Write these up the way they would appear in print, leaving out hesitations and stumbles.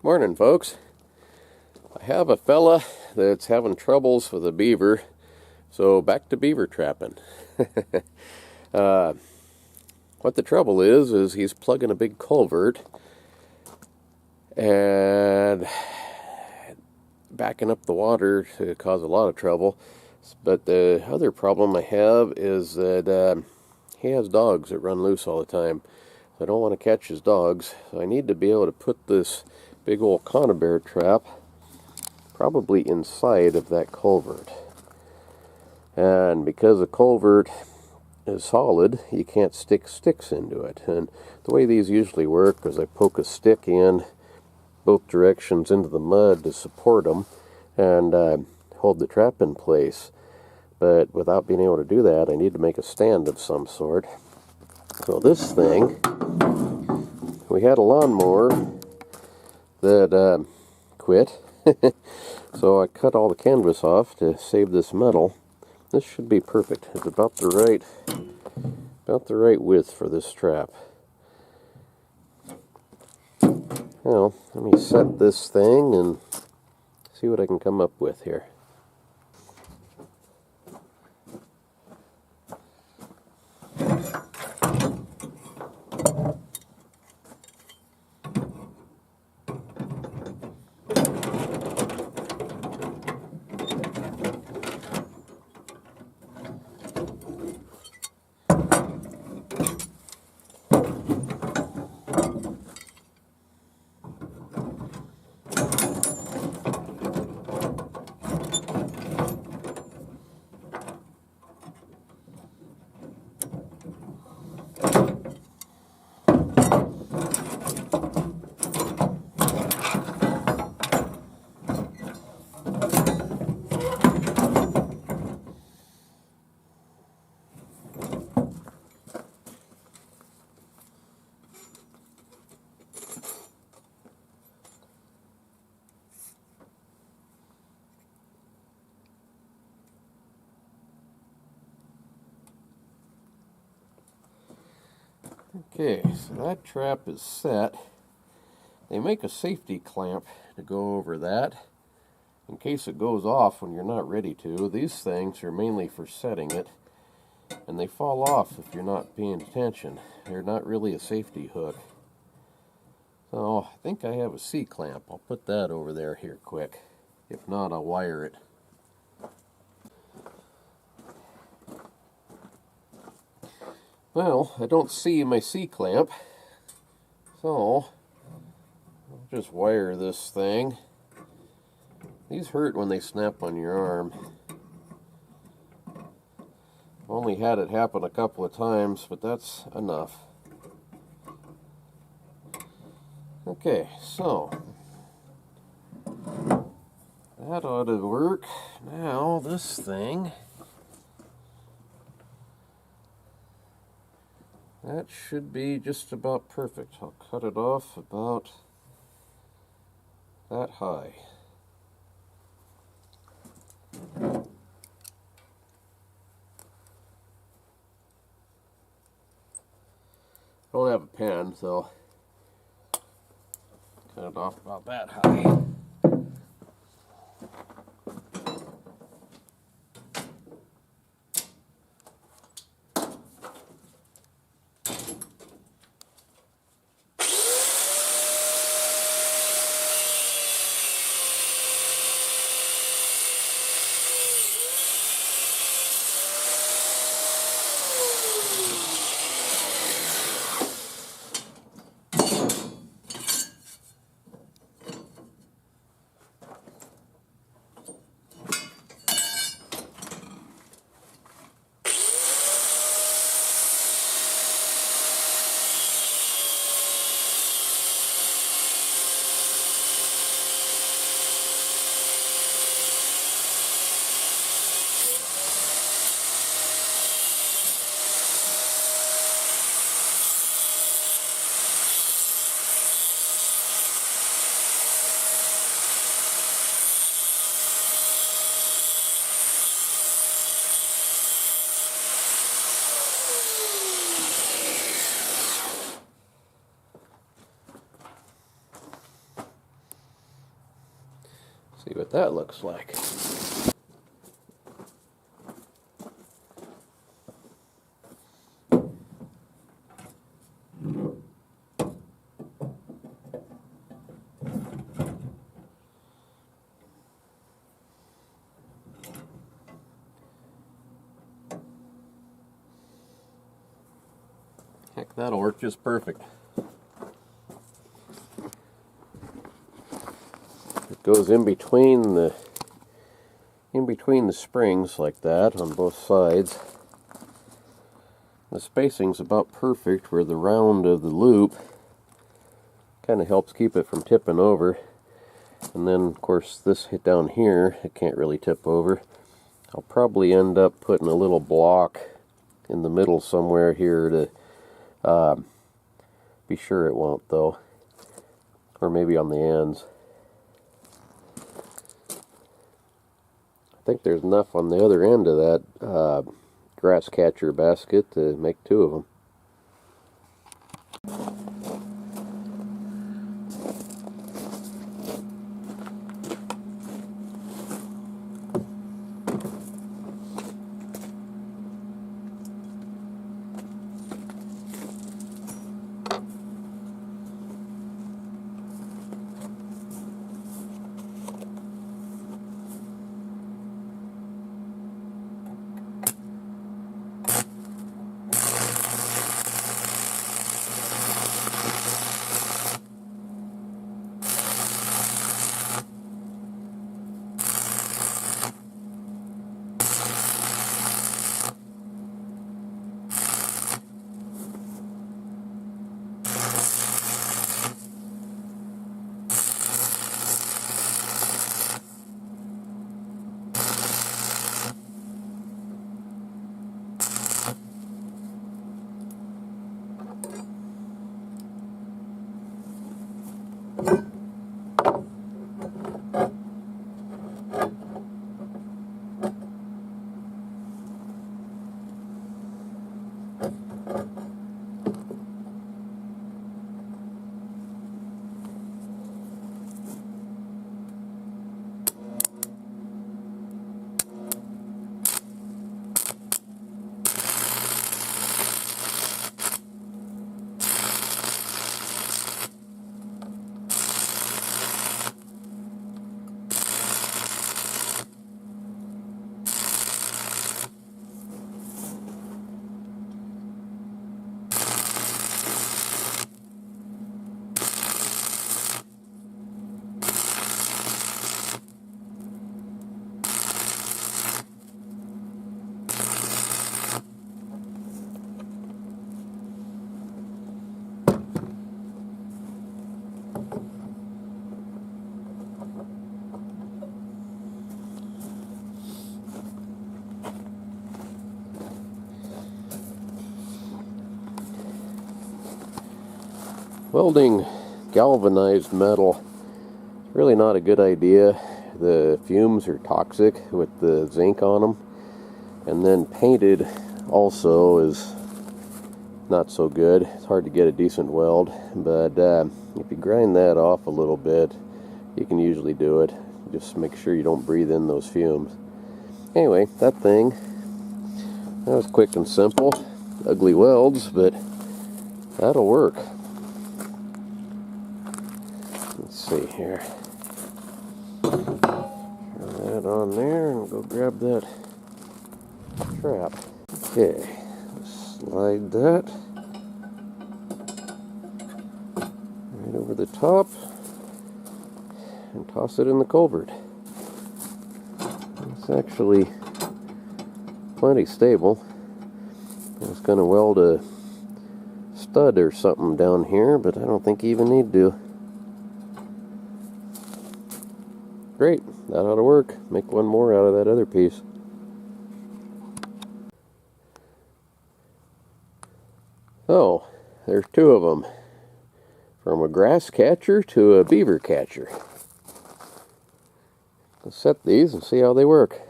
Morning, folks. I have a fella that's having troubles with a beaver, so back to beaver trapping. What the trouble is he's plugging a big culvert and backing up the water to cause a lot of trouble. But the other problem I have is that he has dogs that run loose all the time. So I don't want to catch his dogs, so I need to be able to put this big old Conibear trap probably inside of that culvert. And because the culvert is solid, you can't stick sticks into it. And the way these usually work is I poke a stick in both directions into the mud to support them and hold the trap in place. But without being able to do that, I need to make a stand of some sort. So this thing, we had a lawnmower that quit. So I cut all the canvas off to save this metal. This should be perfect. It's about the right width for this trap. Well, let me set this thing and see what I can come up with here. Okay, so that trap is set. They make a safety clamp to go over that in case it goes off when you're not ready to. These things are mainly for setting it, and they fall off if you're not paying attention. They're not really a safety hook. So I think I have a C-clamp. I'll put that over there here quick. If not, I'll wire it. Well, I don't see my C-clamp, so I'll just wire this thing. These hurt when they snap on your arm. I've only had it happen a couple of times, but that's enough. Okay, so that ought to work. Now this thing, that should be just about perfect. I'll cut it off about that high. I don't have a pen, so cut it off about that high. See what that looks like. Heck, that'll work just perfect. It goes in between the springs like that on both sides. The spacing's about perfect where the round of the loop kind of helps keep it from tipping over. And then, of course, this hit down here, it can't really tip over. I'll probably end up putting a little block in the middle somewhere here to be sure it won't, though. Or maybe on the ends. I think there's enough on the other end of that grass catcher basket to make two of them. Welding galvanized metal is really not a good idea. The fumes are toxic with the zinc on them, and then painted also is not so good. It's hard to get a decent weld, but if you grind that off a little bit, you can usually do it. Just make sure you don't breathe in those fumes. Anyway, that was quick and simple. Ugly welds, but that'll work. Let's see here. Turn that on there and go grab that trap. Okay, slide that right over the top and toss it in the culvert. It's actually plenty stable. I was going to weld a stud or something down here, but I don't think you even need to. Great, that ought to work. Make one more out of that other piece. So, there's two of them. From a grass catcher to a beaver catcher. Let's set these and see how they work.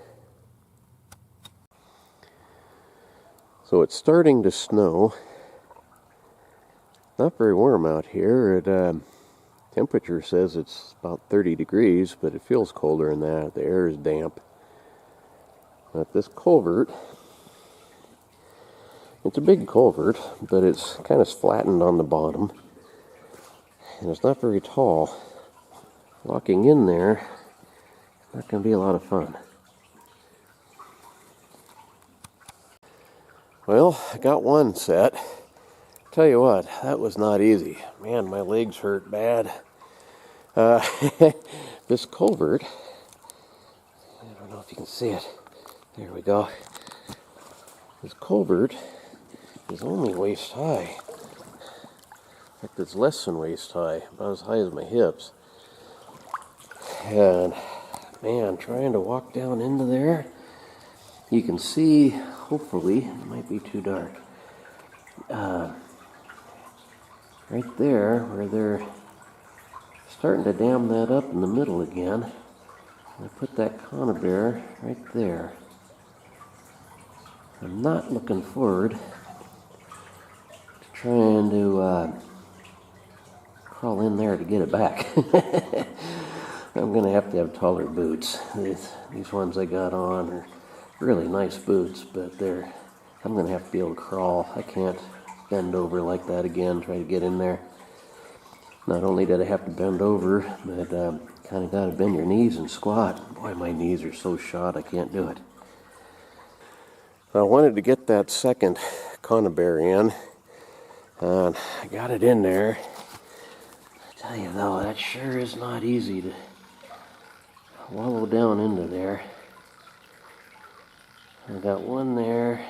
So it's starting to snow. Not very warm out here. Temperature says it's about 30 degrees, but it feels colder than that. The air is damp. But this culvert, it's a big culvert, but it's kind of flattened on the bottom. And it's not very tall. Walking in there, not going to be a lot of fun. Well, I got one set. Tell you what, that was not easy. Man, my legs hurt bad. This culvert, I don't know if you can see it. There we go. This culvert is only waist high. In fact, it's less than waist high, about as high as my hips. And man, trying to walk down into there, you can see, hopefully, it might be too dark. Right there, where they're starting to dam that up in the middle again. I put that Conibear right there. I'm not looking forward to trying to crawl in there to get it back. I'm going to have taller boots. These ones I got on are really nice boots, but I'm going to have to be able to crawl. I can't bend over like that again, try to get in there. Not only did I have to bend over, but kind of got to bend your knees and squat. Boy, my knees are so shot, I can't do it. I wanted to get that second Conibear in, and I got it in there. I tell you though, that sure is not easy to wallow down into there. I got one there,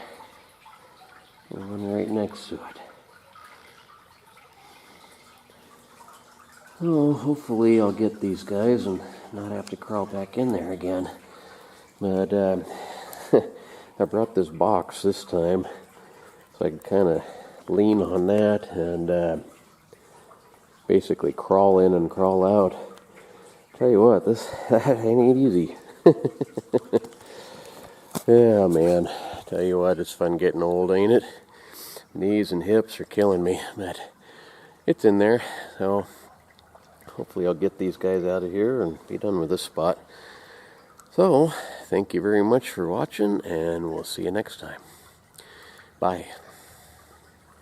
and one right next to it. Oh, hopefully I'll get these guys and not have to crawl back in there again. But I brought this box this time, so I could kind of lean on that and basically crawl in and crawl out. Tell you what, that ain't easy. Yeah, man. Tell you what, it's fun getting old, ain't it? Knees and hips are killing me, but it's in there. So hopefully I'll get these guys out of here and be done with this spot. So, thank you very much for watching, and we'll see you next time. Bye.